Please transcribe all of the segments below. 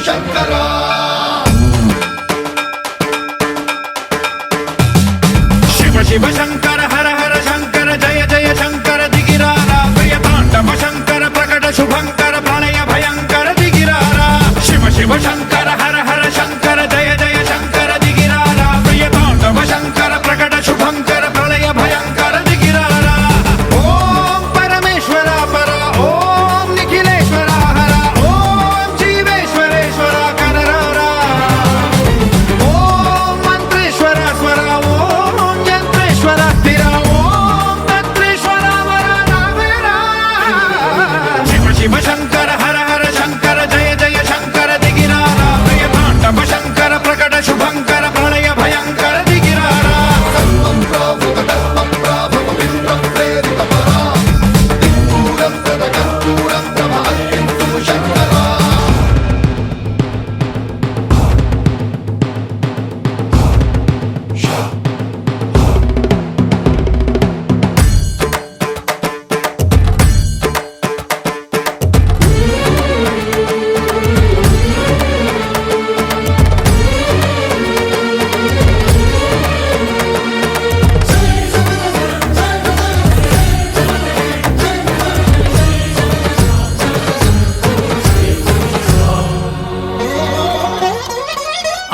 శంకరా శివ శివ శంకర హర హర శంకర జయ జయ శంకర దిగిరారా ప్రియ తాండవ శంకర ప్రకట శుభంకర ప్రళయ భయంకర దిగిరారా శివ శివ శంకర హర హర శంకర జయ జయ శంకర దిగిరారా ప్రియ తాండవ శంకర ప్రకట శుభంకర ప్రళయ భయంకర దిగిరారా ఓం పరమేశ్వర పర ఓం నిఖిలేశ్వర హర ఓం జీవేశ్వరేశ్వర కనరారా ఓం మంత్రేశ్వర స్వర ఓం యంత్రేశ్వర స్థిర ఓం తంత్రేశ్వర వర నావేరా శివ శివ శంకర హర హర శంకర జయ జయ శంకర దిగిరారా ప్రియ తాండవ శంకర ప్రకట శుభంకర ప్రళయ భయంకర దిగిరారా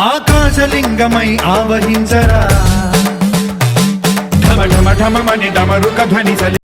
ఆకాశలింగమై ఆవహించరా ఢమ ఢమ ఢమమని డమరుక ధ్వని